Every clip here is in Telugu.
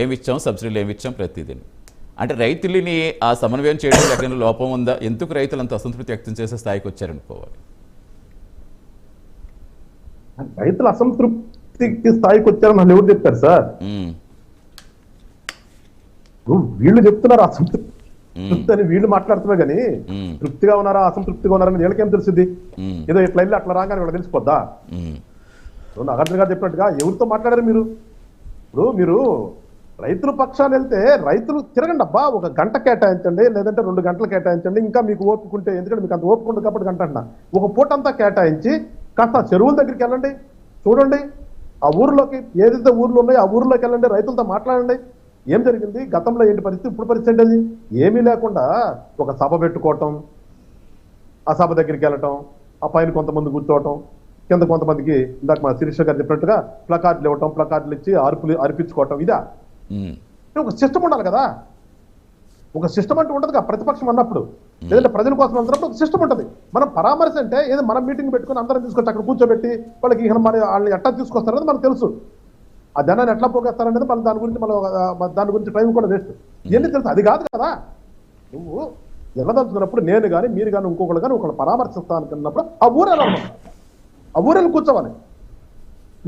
ఏమి ఇచ్చాం, సబ్సిడీలు ఏమి ఇచ్చాం, ప్రతిదీ. అంటే రైతులని ఆ సమన్వయం చేయడం ఎక్కడ లోపం ఉందా? ఎందుకు రైతులు అంత అసంతృప్తి వ్యక్తం చేసే స్థాయికి వచ్చారనుకోవాలి? రైతులు అసంతృప్తికి స్థాయికి వచ్చారని వాళ్ళు ఎవరు చెప్పారు సార్? వీళ్ళు చెప్తున్నారు అసంతృప్తి అని, వీళ్ళు మాట్లాడుతున్నారు కానీ తృప్తిగా ఉన్నారా అసంతృప్తిగా ఉన్నారని వీళ్ళకేం తెలిసింది? ఏదో ఇట్లా వెళ్ళి అట్లా రాగానే వీళ్ళకి తెలిసిపోద్దా? నాగార్జున గారు చెప్పినట్టుగా ఎవరితో మాట్లాడారు మీరు? ఇప్పుడు మీరు రైతుల పక్షాన్ని వెళ్తే రైతులు తిరగండి అబ్బా, ఒక గంట కేటాయించండి, లేదంటే 2 గంటలు కేటాయించండి, ఇంకా మీకు ఓపుకుంటే, ఎందుకంటే మీకు అంత ఓపుకుంటుంది కాబట్టి గంట అంటున్నా, ఒక పూట అంతా కేటాయించి కాస్త చెరువుల దగ్గరికి వెళ్ళండి, చూడండి, ఆ ఊర్లోకి ఏదైతే ఊర్లు ఉన్నాయో ఆ ఊర్లోకి వెళ్ళండి, రైతులతో మాట్లాడండి. ఏం జరిగింది గతంలో, ఏంటి పరిస్థితి, ఇప్పుడు పరిస్థితి ఏంటి? ఏమీ లేకుండా ఒక సభ పెట్టుకోవటం, ఆ సభ దగ్గరికి వెళ్ళటం, ఆ పైన కొంతమంది కూర్చోవటం, కింద కొంతమందికి ఇందాక మా శిరీష గారు చెప్పినట్టుగా ప్లకార్డులు ఇవ్వటం, ప్లకార్డులు ఇచ్చి అర్పించుకోవటం. ఇదా ఒక సిస్టమ్ ఉండాలి కదా? ఒక సిస్టమ్ అంటూ ఉంటుంది కదా ప్రతిపక్షం అన్నప్పుడు, లేదంటే ప్రజల కోసం అంటున్నప్పుడు ఒక సిస్టమ్ ఉంటుంది. మనం పరామర్శ అంటే ఏదో మనం మీటింగ్ పెట్టుకుని అందరం తీసుకొచ్చి అక్కడ కూర్చోబెట్టి వాళ్ళకి వాళ్ళని ఎట్లా తీసుకొస్తారనేది మనకు తెలుసు. ఆ జనాన్ని ఎట్లా పోగేస్తారనేది మనం దాని గురించి టైం కూడా వేస్ట్. ఇవన్నీ తెలుసు. అది కాదు కదా, నువ్వు వెళ్ళదలుచుకున్నప్పుడు నేను కానీ మీరు కానీ ఇంకొకళ్ళు కానీ ఒకళ్ళు పరామర్శిస్తా అనుకున్నప్పుడు ఆ ఊరేళ్ళు కూర్చోవాలి.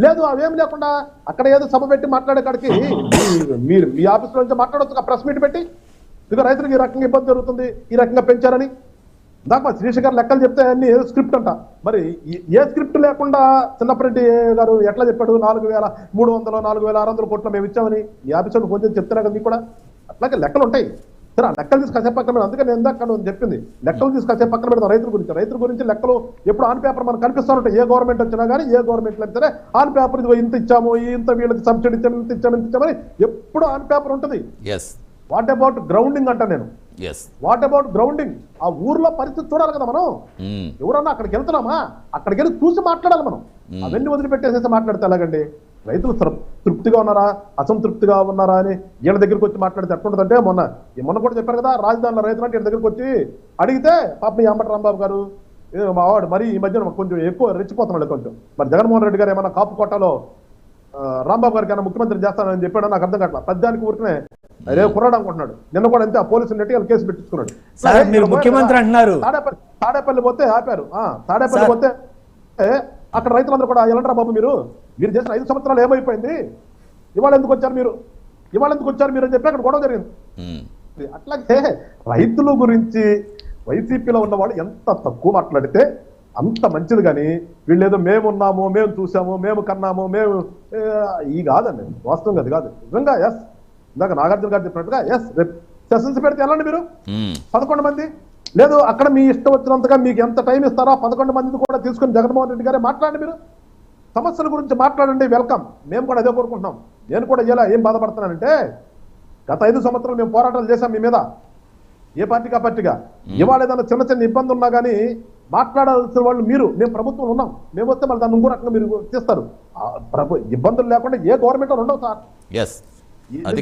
లేదు అవేమి లేకుండా అక్కడ ఏదో సభ పెట్టి మాట్లాడే కాడికి మీరు మీ ఆఫీసులో నుంచి మాట్లాడవచ్చు, ప్రెస్ మీట్ పెట్టి ఇక రైతులకు ఈ రకంగా ఇబ్బంది జరుగుతుంది, ఈ రకంగా పెంచారని. ఇందాక మా శిరీష గారు లెక్కలు చెప్తే అన్ని ఏదో స్క్రిప్ట్ అంట. మరి ఏ స్క్రిప్ట్ లేకుండా చిన్నప్పరెడ్డి గారు ఎట్లా చెప్పాడు 4,300 4,600 కోట్లు మేము ఇచ్చామని? ఈ ఆఫీసులో కొంచెం చెప్తున్నా కదా మీకు కూడా. అట్లాగే లెక్కలు ఉంటాయి సరే, ఆ లెక్కలు తీసుకొచ్చే పక్కన పెడతాం. అందుకే నేను ఇందాక చెప్పింది, లెక్కలు తీసుకొచ్చే పక్కన పెడతాం. రైతుల గురించి లెక్కలు ఎప్పుడు ఆన్ పేపర్ మనకు కనిపిస్తూ ఉంటాయి. ఏ గవర్నమెంట్ వచ్చినా కానీ, ఏ గవర్నమెంట్లో అయినా ఆన్ పేపర్ ఇది ఇంత ఇచ్చాము, ఇంత వీళ్ళకి సబ్సిడీ ఇచ్చాము, ఇంత ఇచ్చామని ఎప్పుడు ఆన్ పేపర్ ఉంటుంది. వాట్ అబౌట్ గ్రౌండింగ్ అంట నేను. What about grounding? ఆ ఊర్లో పరిస్థితి చూడాలి కదా మనం. ఎవరన్నా అక్కడికి వెళ్తున్నామా, అక్కడికి వెళ్ళి చూసి మాట్లాడాలి మనం. అవన్నీ వదిలిపెట్టేసేసి మాట్లాడితే ఎలాగండి? రైతులు తృప్తిగా ఉన్నారా అసంతృప్తిగా ఉన్నారా అని వీళ్ళ దగ్గరికి వచ్చి మాట్లాడితే ఎట్లుంటుందంటే, మొన్న కూడా చెప్పారు కదా, రాజధానిలో రైతులు అంటే వీళ్ళ దగ్గరికి వచ్చి అడిగితే పాపం ఈ అంబటి రాంబాబు గారు మావాడు మరి ఈ మధ్యన కొంచెం ఎక్కువ రెచ్చిపోతున్నాడు కొంచెం. మరి జగన్మోహన్ రెడ్డి గారు ఏమన్నా కాపు కోటాలో రాంబాబు గారికి ఏమైనా ముఖ్యమంత్రి చేస్తానని చెప్పాడు, నాకు అర్థం కావట్లేదు. పద్యానికి ఊరికనే అదే కుర్రాడు అనుకుంటున్నాడు. నిన్న కూడా అంతే, ఆ పోలీసులు నెట్టి వాళ్ళు కేసు పెట్టించుకున్నాడు. ముఖ్యమంత్రి అంటున్నారు. తాడేపల్లి పోతే ఆపారు. తాడేపల్లి పోతే అక్కడ రైతులందరూ కూడా ఎలాంటారా బాబు, మీరు చేసిన 5 సంవత్సరాలు ఏమైపోయింది, ఇవాళ ఎందుకు వచ్చారు మీరు అని చెప్పి అక్కడ గొడవ జరిగింది. అట్లాగే రైతుల గురించి వైసీపీలో ఉన్న వాళ్ళు ఎంత తక్కువ మాట్లాడితే అంత మంచిది. కానీ వీళ్ళు ఏదో మేమున్నాము, మేము చూసాము, మేము కన్నాము, మేము ఈ కాదండి, వాస్తవంగా అది కాదు. నిజంగా ఎస్, ఇందాక నాగార్జున గారు చెప్పినట్టుగా ఎస్, సెషన్స్ పెడితే వెళ్ళండి మీరు 11 మంది. లేదు అక్కడ మీ ఇష్టం వచ్చినంతగా మీకు ఎంత టైం ఇస్తారో 11 మందిని కూడా తీసుకుని జగన్మోహన్ రెడ్డి గారే మాట్లాడండి. మీరు సమస్యల గురించి మాట్లాడండి, వెల్కమ్. మేము కూడా అదే కోరుకుంటున్నాం. నేను కూడా ఇలా ఏం బాధపడుతున్నానంటే, గత 5 సంవత్సరాలు మేము పోరాటాలు చేశాం మీ మీద, ఏ పార్టీగా పార్టీగా. ఇవాళ ఏదైనా చిన్న ఇబ్బంది ఉన్నా కానీ మాట్లాడాల్సిన వాళ్ళు మీరు. మేము ప్రభుత్వం ఉన్నాం, మేము వస్తే మళ్ళీ దాన్ని ఇంకో రకంగా మీరు చేస్తారు. ఇబ్బందులు లేకుండా ఏ గవర్నమెంట్ ఉండవు సార్.